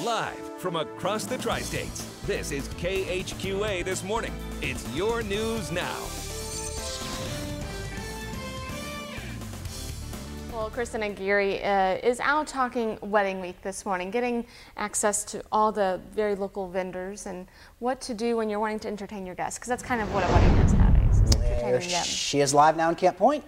Live from across the tri-states, this is KHQA This Morning. It's your news now. Well, Kristen Aguirre is out talking Wedding Week this morning, getting access to all the very local vendors and what to do when you're wanting to entertain your guests, because that's kind of what a wedding is nowadays, is entertaining them. She is live now in Camp Point.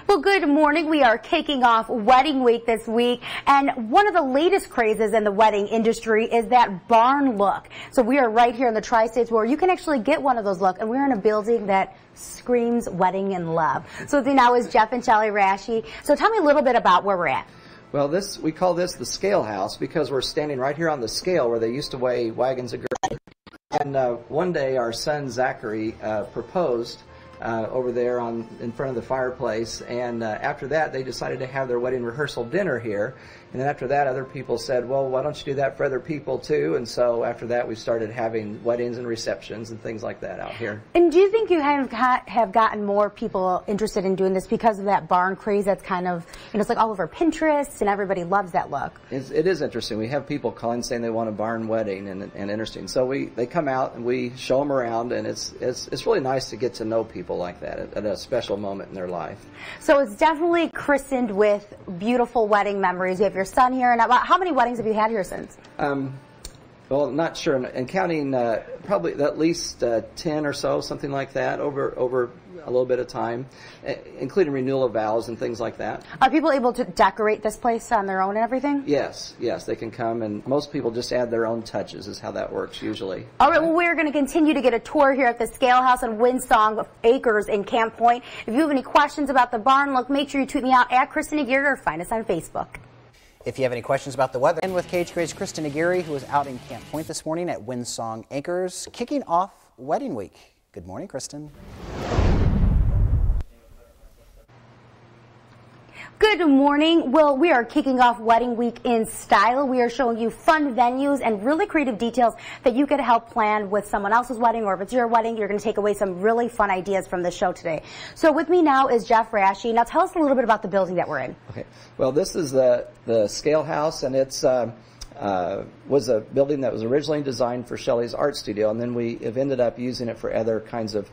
Well, good morning. We are kicking off Wedding Week this week, and one of the latest crazes in the wedding industry is that barn look. So we are right here in the tri-states where you can actually get one of those looks, and we're in a building that screams wedding and love. So with me now is Jeff and Shelley Rashi. So tell me a little bit about where we're at. Well, we call this the scale house because we're standing right here on the scale where they used to weigh wagons of grain. And one day our son Zachary proposed over there in front of the fireplace, and after that they decided to have their wedding rehearsal dinner here. And then after that, other people said, well, why don't you do that for other people too? And so after that we started having weddings and receptions and things like that out here. And do you think you have gotten more people interested in doing this because of that barn craze that's kind of, you know, it's like all over Pinterest and everybody loves that look? It is interesting. We have people calling saying they want a barn wedding and interesting. So they come out and we show them around, and it's really nice to get to know people like that at a special moment in their life. So it's definitely christened with beautiful wedding memories. You have your son here, and about how many weddings have you had here since? Well, not sure, and counting probably at least 10 or so, something like that, over a little bit of time, including renewal of vows and things like that. Are people able to decorate this place on their own and everything? Yes, they can come, and most people just add their own touches is how that works usually. All right, well, we're going to continue to get a tour here at the Scale House on Windsong Acres in Camp Point. If you have any questions about the barn look, make sure you tweet me out at Kristen Aguirre or find us on Facebook. If you have any questions about the weather, and with KHQA's Kristen Aguirre, who is out in Camp Point this morning at Windsong Acres, kicking off Wedding Week. Good morning, Kristen. Good morning. Well, we are kicking off Wedding Week in style. We are showing you fun venues and really creative details that you could help plan with someone else's wedding, or if it's your wedding, you're going to take away some really fun ideas from the show today. So with me now is Jeff Rashi. Now tell us a little bit about the building that we're in. Okay. Well, this is the Scale House, and it's was a building that was originally designed for Shelley's art studio, and then we have ended up using it for other kinds of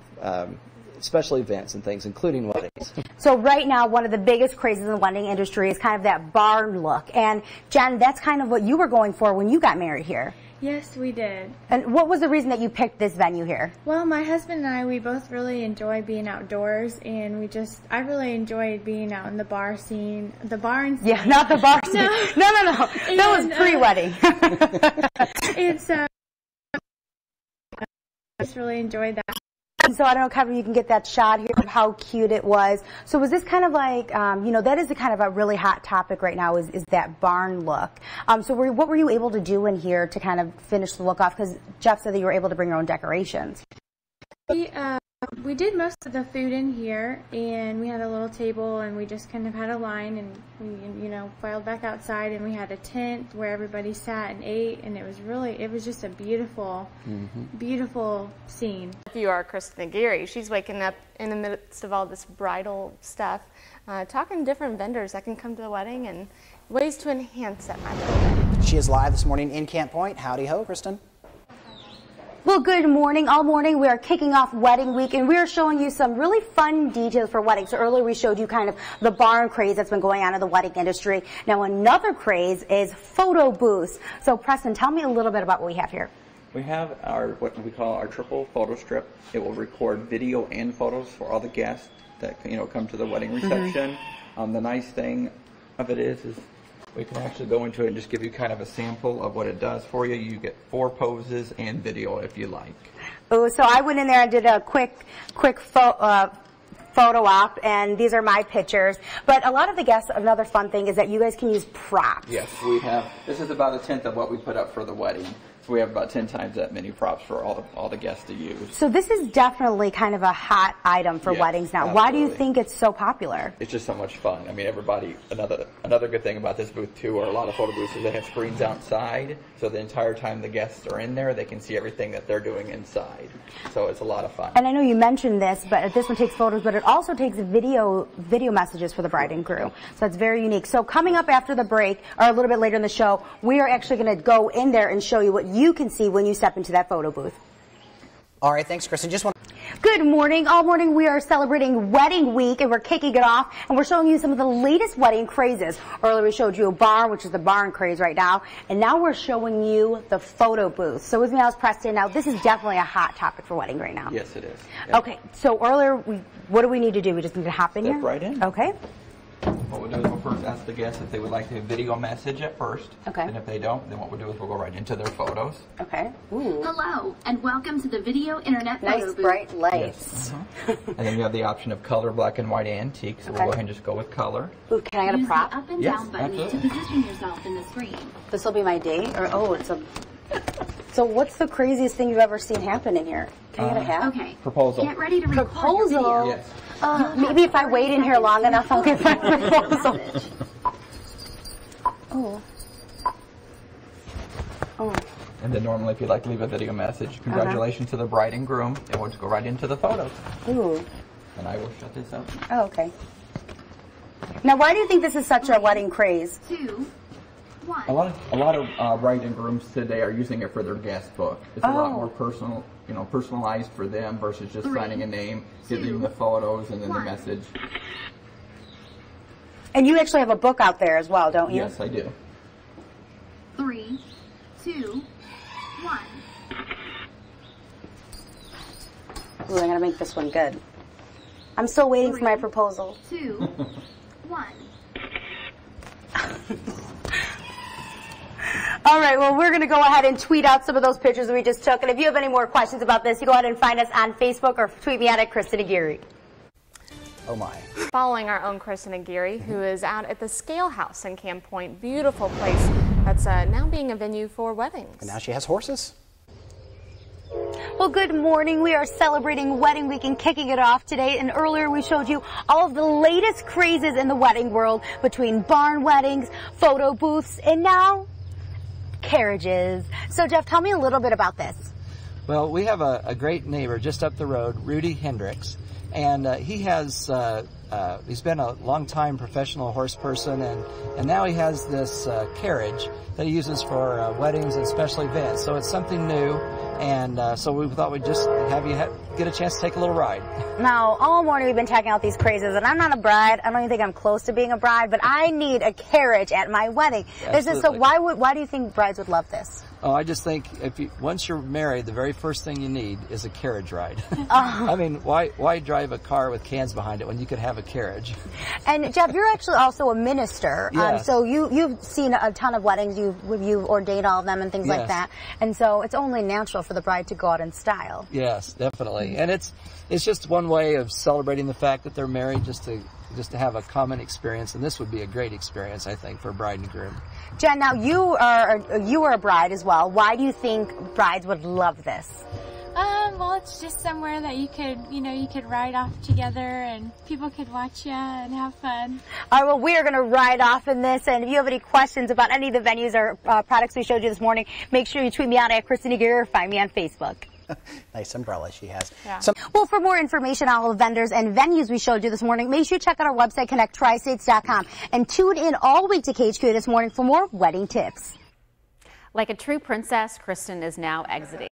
special events and things, including weddings. So right now, one of the biggest crazes in the wedding industry is kind of that barn look. And Jen, that's kind of what you were going for when you got married here. Yes, we did. And what was the reason that you picked this venue here? Well, my husband and I, we both really enjoy being outdoors, and I really enjoyed being out in the bar scene, the barn scene. Yeah, not the bar scene. No. That was pre-wedding. I just really enjoyed that. So I don't know, Kevin, you can get that shot here of how cute it was. So was this kind of like, you know, that is a kind of a really hot topic right now is that barn look. So what were you able to do in here to kind of finish the look off? Because Jeff said that you were able to bring your own decorations. We did most of the food in here, and we had a little table, and we just kind of had a line, and we, you know, filed back outside, and we had a tent where everybody sat and ate, and it was just a beautiful, beautiful scene. If you are Kristen Aguirre, she's waking up in the midst of all this bridal stuff, talking to different vendors that can come to the wedding and ways to enhance that magic wedding. She is live this morning in Camp Point. Howdy ho, Kristen. Well, good morning. All morning we are kicking off Wedding Week, and we are showing you some really fun details for weddings. So earlier we showed you kind of the barn craze that's been going on in the wedding industry. Now another craze is photo booths. So Preston, tell me a little bit about what we have here. We have what we call our triple photo strip. It will record video and photos for all the guests that come to the wedding reception. The nice thing of it is we can actually go into it and just give you kind of a sample of what it does for you. You get 4 poses and video if you like. Oh, so I went in there and did a quick photo op, and these are my pictures. But a lot of the guests, another fun thing is that you guys can use props. Yes, we have. This is about 1/10 of what we put up for the wedding. So we have about 10 times that many props for all the guests to use. So this is definitely kind of a hot item for weddings now. Absolutely. Why do you think it's so popular? It's just so much fun. I mean, everybody, another good thing about this booth too, or a lot of photo booths, is they have screens outside, so the entire time the guests are in there, they can see everything that they're doing inside. So it's a lot of fun. And I know you mentioned this, but this one takes photos, but it also takes video messages for the bride and groom. So it's very unique. So coming up after the break, or a little bit later in the show, we are actually going to go in there and show you what you can see when you step into that photo booth. All right, thanks, Kristen. Good morning. All morning we are celebrating Wedding Week, and we're kicking it off, and we're showing you some of the latest wedding crazes. Earlier we showed you a barn, which is the barn craze right now, and now we're showing you the photo booth. So with me now is Preston. Now this is definitely a hot topic for wedding right now. Yes, it is. Yeah. Okay, so earlier, what do we need to do? We just need to hop in here? Step right in. Okay. What we'll do is we'll first ask the guests if they would like to video message at first. Okay. And if they don't, then what we'll do is we'll go right into their photos. Okay. Ooh. Hello, and welcome to the Video Internet Photo Nice Booth. bright lights. Yes. And then you have the option of color, black and white antique, so we'll go ahead and just go with color. Ooh, can I get a Use prop? the up and Yes, down buttons to absolutely. position yourself in the screen. This will be my date? Or, oh, it's a... So what's the craziest thing you've ever seen happen in here? Can I get a hat? Okay. Proposal. Get ready to record Proposal? your video. Yes. Maybe if I wait in here long enough, I'll get my proposal. Oh. Oh. And then normally if you'd like to leave a video message, congratulations to the bride and groom, and we'll just go right into the photos. Ooh. And I will shut this up. Oh, okay. Now, why do you think this is such a wedding craze? 2, 1. A lot of bride and grooms today are using it for their guest book. It's a lot more personal, personalized for them versus just 3, signing a name, giving the photos, and then the 1. message. And you actually have a book out there as well, don't you? Yes, I do. 3, 2, 1. Ooh, I gotta make this one good. I'm still waiting for my proposal. 2, 1. All right, well, we're going to go ahead and tweet out some of those pictures we just took. And if you have any more questions about this, you go ahead and find us on Facebook or tweet me at Kristen Aguirre. Oh, my. Following our own Kristen Aguirre, who is out at the Scale House in Camp Point. Beautiful place that's now being a venue for weddings. And now she has horses. Well, good morning. We are celebrating Wedding Week and kicking it off today. And earlier we showed you all of the latest crazes in the wedding world between barn weddings, photo booths, and now carriages. So, Jeff, tell me a little bit about this. Well, we have a great neighbor just up the road, Rudy Hendricks, and he's been a long-time professional horse person, and now he has this carriage that he uses for weddings and special events. So it's something new, and so we thought we'd just have you get a chance to take a little ride. Now, all morning we've been checking out these crazes, and I'm not a bride. I don't even think I'm close to being a bride, but I need a carriage at my wedding. So why do you think brides would love this? Oh, I just think once you're married, the very first thing you need is a carriage ride. I mean, why drive a car with cans behind it when you could have a carriage? And Jeff, you're actually also a minister. Yes. So you've seen a ton of weddings. You've ordained all of them and things like that. And so it's only natural for the bride to go out in style. Yes, definitely. And it's just one way of celebrating the fact that they're married, just to have a common experience, and this would be a great experience, I think, for bride and groom. Jen, now you are a bride as well. Why do you think brides would love this? Well, it's just somewhere that you could ride off together and people could watch you and have fun. All right, well, we are going to ride off in this, and if you have any questions about any of the venues or products we showed you this morning, make sure you tweet me out at Kristen Aguirre or find me on Facebook. Nice umbrella she has. Yeah. Well, for more information on all the vendors and venues we showed you this morning, make sure you check out our website, connecttristates.com, and tune in all week to KHQA This Morning for more wedding tips. Like a true princess, Kristen is now exiting.